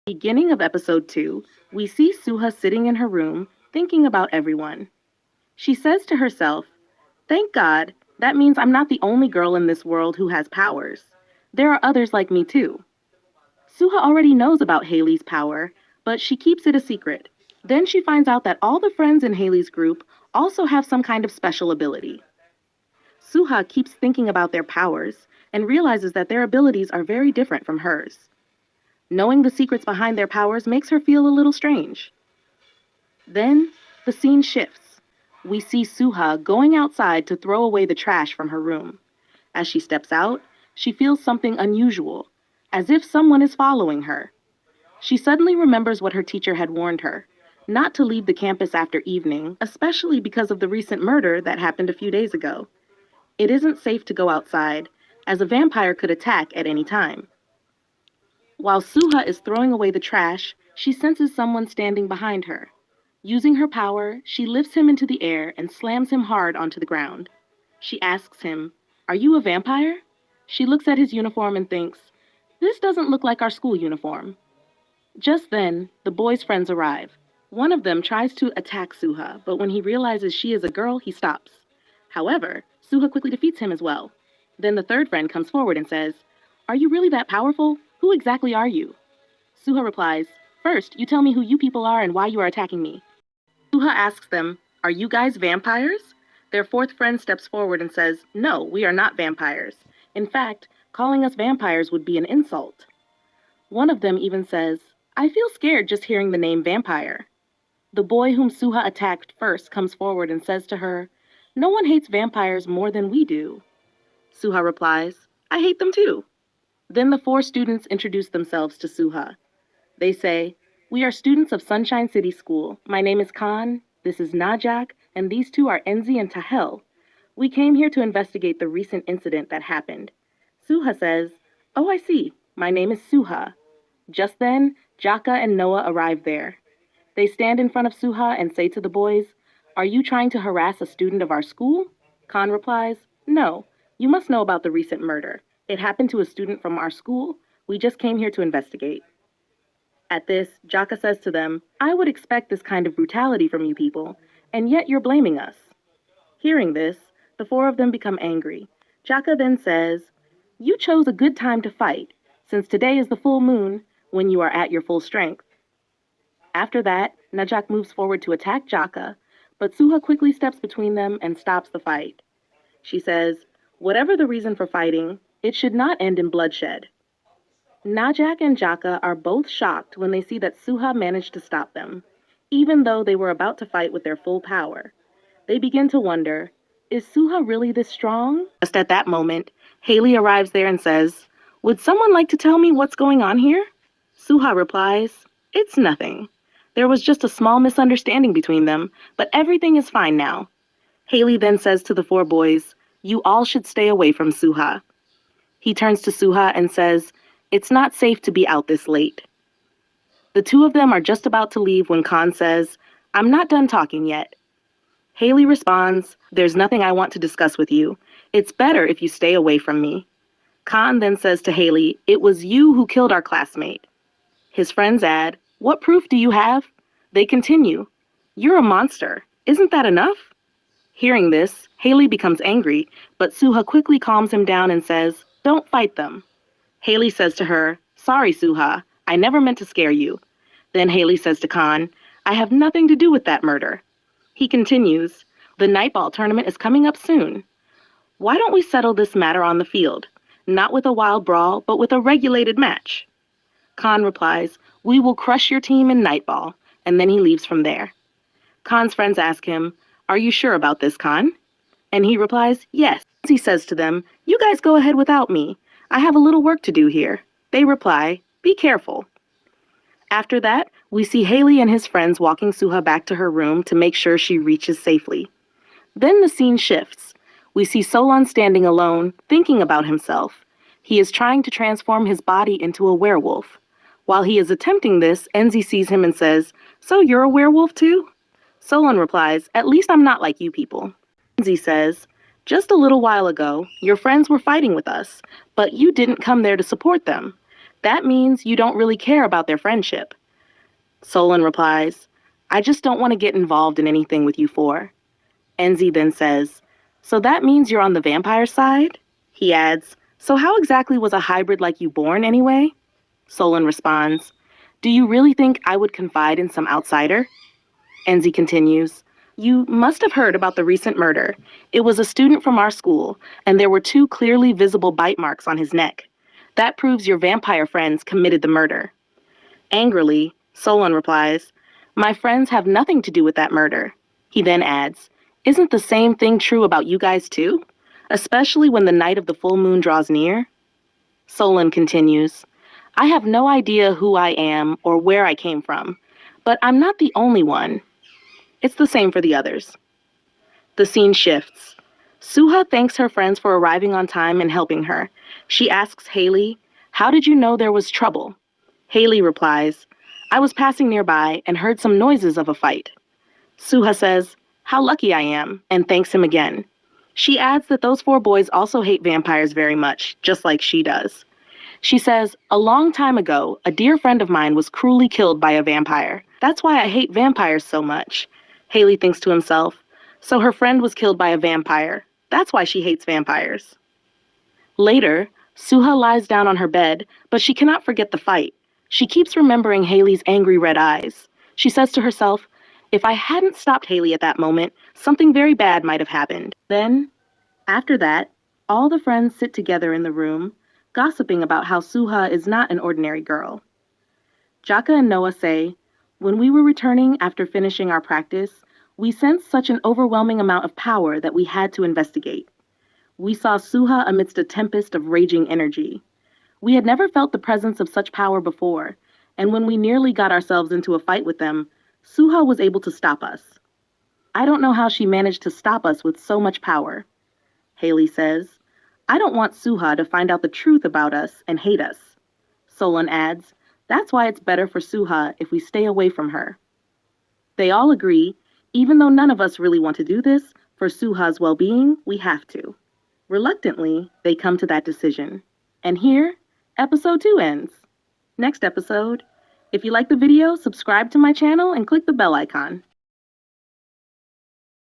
Beginning of episode 2, we see Suha sitting in her room, thinking about everyone. She says to herself, "Thank God, that means I'm not the only girl in this world who has powers. There are others like me too." Suha already knows about Haley's power, but she keeps it a secret. Then she finds out that all the friends in Haley's group also have some kind of special ability. Suha keeps thinking about their powers and realizes that their abilities are very different from hers. Knowing the secrets behind their powers makes her feel a little strange. Then, the scene shifts. We see Suha going outside to throw away the trash from her room. As she steps out, she feels something unusual, as if someone is following her. She suddenly remembers what her teacher had warned her, not to leave the campus after evening, especially because of the recent murder that happened a few days ago. It isn't safe to go outside, as a vampire could attack at any time. While Suha is throwing away the trash, she senses someone standing behind her. Using her power, she lifts him into the air and slams him hard onto the ground. She asks him, "Are you a vampire?" She looks at his uniform and thinks, "This doesn't look like our school uniform." Just then, the boys' friends arrive. One of them tries to attack Suha, but when he realizes she is a girl, he stops. However, Suha quickly defeats him as well. Then the third friend comes forward and says, "Are you really that powerful? Who exactly are you?" Suha replies, "First, you tell me who you people are and why you are attacking me." Suha asks them, "Are you guys vampires?" Their fourth friend steps forward and says, "No, we are not vampires. In fact, calling us vampires would be an insult." One of them even says, "I feel scared just hearing the name vampire." The boy whom Suha attacked first comes forward and says to her, "No one hates vampires more than we do." Suha replies, "I hate them too." Then the four students introduce themselves to Suha. They say, "We are students of Sunshine City School. My name is Khan, this is Najak, and these two are Enzi and Tahel. We came here to investigate the recent incident that happened." Suha says, "Oh, I see. My name is Suha." Just then, Jaka and Noah arrive there. They stand in front of Suha and say to the boys, "Are you trying to harass a student of our school?" Khan replies, "No. You must know about the recent murder. It happened to a student from our school. We just came here to investigate." At this, Jaka says to them, "I would expect this kind of brutality from you people, and yet you're blaming us." Hearing this, the four of them become angry. Jaka then says, "You chose a good time to fight, since today is the full moon, when you are at your full strength." After that, Najak moves forward to attack Jaka, but Suha quickly steps between them and stops the fight. She says, "Whatever the reason for fighting, it should not end in bloodshed." Najak and Jaka are both shocked when they see that Suha managed to stop them, even though they were about to fight with their full power. They begin to wonder, is Suha really this strong? Just at that moment, Heli arrives there and says, "Would someone like to tell me what's going on here?" Suha replies, "It's nothing. There was just a small misunderstanding between them, but everything is fine now." Heli then says to the four boys, "You all should stay away from Suha." He turns to Suha and says, "It's not safe to be out this late." The two of them are just about to leave when Khan says, "I'm not done talking yet." Haley responds, "There's nothing I want to discuss with you. It's better if you stay away from me." Khan then says to Haley, "It was you who killed our classmate." His friends add, "What proof do you have?" They continue, "You're a monster. Isn't that enough?" Hearing this, Haley becomes angry, but Suha quickly calms him down and says, "Don't fight them." Haley says to her, "Sorry, Suha. I never meant to scare you." Then Haley says to Khan, "I have nothing to do with that murder." He continues, "The nightball tournament is coming up soon. Why don't we settle this matter on the field? Not with a wild brawl, but with a regulated match." Khan replies, "We will crush your team in nightball," and then he leaves from there. Khan's friends ask him, "Are you sure about this, Khan?" And he replies, "Yes." He says to them, "You guys go ahead without me. I have a little work to do here." They reply, "Be careful." After that, we see Haley and his friends walking Suha back to her room to make sure she reaches safely. Then the scene shifts. We see Solon standing alone, thinking about himself. He is trying to transform his body into a werewolf. While he is attempting this, Enzi sees him and says, "So you're a werewolf too?" Solon replies, "At least I'm not like you people." Enzi says, "Just a little while ago, your friends were fighting with us, but you didn't come there to support them. That means you don't really care about their friendship. Solon replies, I just don't want to get involved in anything with you four. Enzi then says, so that means you're on the vampire side? He adds, so how exactly was a hybrid like you born anyway? Solon responds, do you really think I would confide in some outsider? Enzi continues, you must have heard about the recent murder. It was a student from our school, and there were two clearly visible bite marks on his neck. That proves your vampire friends committed the murder. Angrily, Solon replies, my friends have nothing to do with that murder. He then adds, isn't the same thing true about you guys too? Especially when the night of the full moon draws near? Solon continues, I have no idea who I am or where I came from, but I'm not the only one. It's the same for the others. The scene shifts. Sohaa thanks her friends for arriving on time and helping her. She asks Heli, how did you know there was trouble? Heli replies, I was passing nearby and heard some noises of a fight. Sohaa says, how lucky I am, and thanks him again. She adds that those four boys also hate vampires very much, just like she does. She says, a long time ago, a dear friend of mine was cruelly killed by a vampire. That's why I hate vampires so much. Heli thinks to himself, so her friend was killed by a vampire. That's why she hates vampires. Later, Sohaa lies down on her bed, but she cannot forget the fight. She keeps remembering Heli's angry red eyes. She says to herself, if I hadn't stopped Heli at that moment, something very bad might have happened. Then, after that, all the friends sit together in the room, gossiping about how Sohaa is not an ordinary girl. Jaka and Noah say, when we were returning after finishing our practice, we sensed such an overwhelming amount of power that we had to investigate. We saw Sohaa amidst a tempest of raging energy. We had never felt the presence of such power before, and when we nearly got ourselves into a fight with them, Sohaa was able to stop us. I don't know how she managed to stop us with so much power. Heli says, I don't want Sohaa to find out the truth about us and hate us. Solon adds, that's why it's better for Sohaa if we stay away from her. They all agree, even though none of us really want to do this, for Suha's well-being, we have to. Reluctantly, they come to that decision. And here, episode 2 ends. Next episode, if you like the video, subscribe to my channel and click the bell icon.